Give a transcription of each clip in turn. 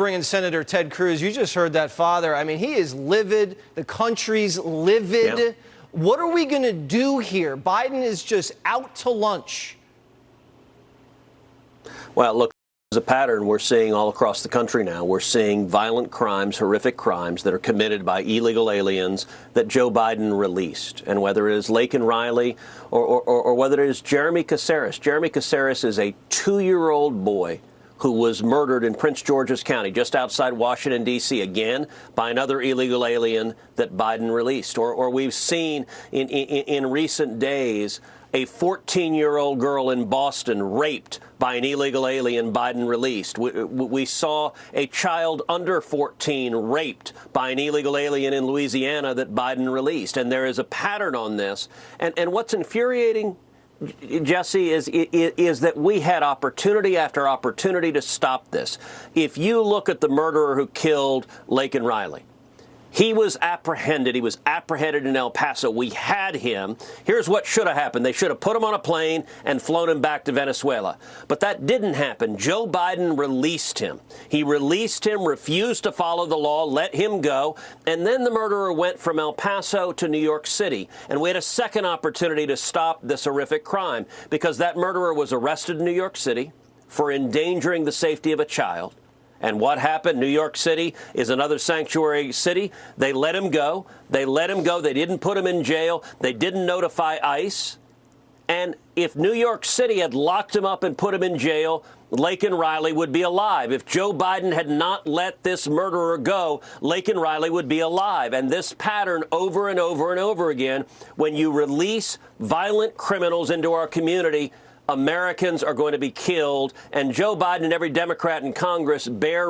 bring in Senator Ted Cruz. You just heard that father. I mean, he is livid. The country's livid. Yeah. What are we going to do here? Biden is just out to lunch. Well, look, there's a pattern we're seeing all across the country now. We're seeing violent crimes, horrific crimes that are committed by illegal aliens that Joe Biden released. And whether it is Laken Riley or whether it is Jeremy Caceres. Jeremy Caceres is a 2-year-old boy who was murdered in Prince George's County, just outside Washington, D.C., again, by another illegal alien that Biden released. Or we've seen in recent days a 14-year-old girl in Boston raped by an illegal alien Biden released. We saw a child under 14 raped by an illegal alien in Louisiana that Biden released. And there is a pattern on this. And what's infuriating, Jesse, is that we had opportunity after opportunity to stop this. If you look at the murderer who killed Laken Riley, he was apprehended. He was apprehended in El Paso. We had him. Here's what should have happened. They should have put him on a plane and flown him back to Venezuela. But that didn't happen. Joe Biden released him. He released him, refused to follow the law, let him go. And then the murderer went from El Paso to New York City. And we had a second opportunity to stop this horrific crime because that murderer was arrested in New York City for endangering the safety of a child. And what happened? New York City is another sanctuary city. They let him go. They let him go. They didn't put him in jail. They didn't notify ICE. And if New York City had locked him up and put him in jail, Laken Riley would be alive. If Joe Biden had not let this murderer go, Laken Riley would be alive. And this pattern over and over and over again, when you release violent criminals into our community, Americans are going to be killed, and Joe Biden and every Democrat in Congress bear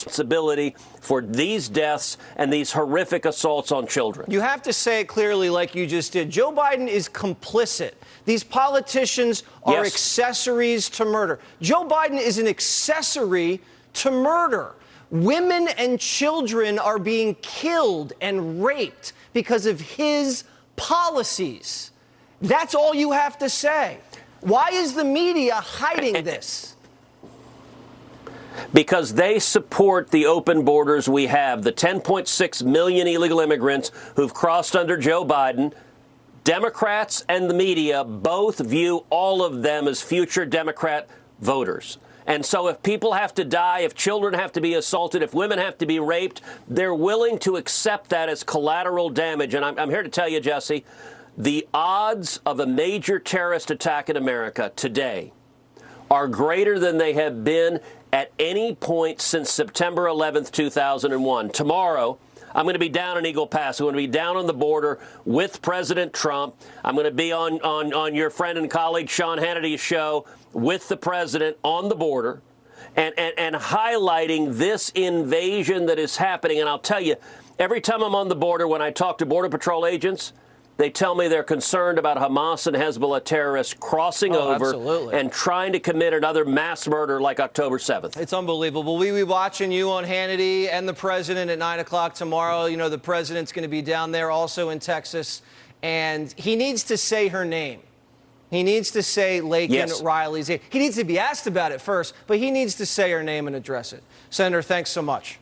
responsibility for these deaths and these horrific assaults on children. You have to say it clearly like you just did. Joe Biden is complicit. These politicians are accessories to murder. Joe Biden is an accessory to murder. Women and children are being killed and raped because of his policies. That's all you have to say. Why is the media hiding this? Because they support the open borders we have, the 10.6 million illegal immigrants who've crossed under Joe Biden. Democrats and the media both view all of them as future Democrat voters. And so if people have to die, if children have to be assaulted, if women have to be raped, they're willing to accept that as collateral damage. And I'm here to tell you, Jesse, the odds of a major terrorist attack in America today are greater than they have been at any point since September 11th, 2001. Tomorrow, I'm going to be down in Eagle Pass. I'm going to be down on the border with President Trump. I'm going to be on your friend and colleague Sean Hannity's show with the president on the border and highlighting this invasion that is happening. And I'll tell you, every time I'm on the border, when I talk to Border Patrol agents, they tell me they're concerned about Hamas and Hezbollah terrorists crossing over and trying to commit another mass murder like October 7th. It's unbelievable. We'll be watching you on Hannity and the president at 9 o'clock tomorrow. You know, the president's going to be down there also in Texas, and he needs to say her name. He needs to say Laken Riley's name. He needs to be asked about it first, but he needs to say her name and address it. Senator, thanks so much.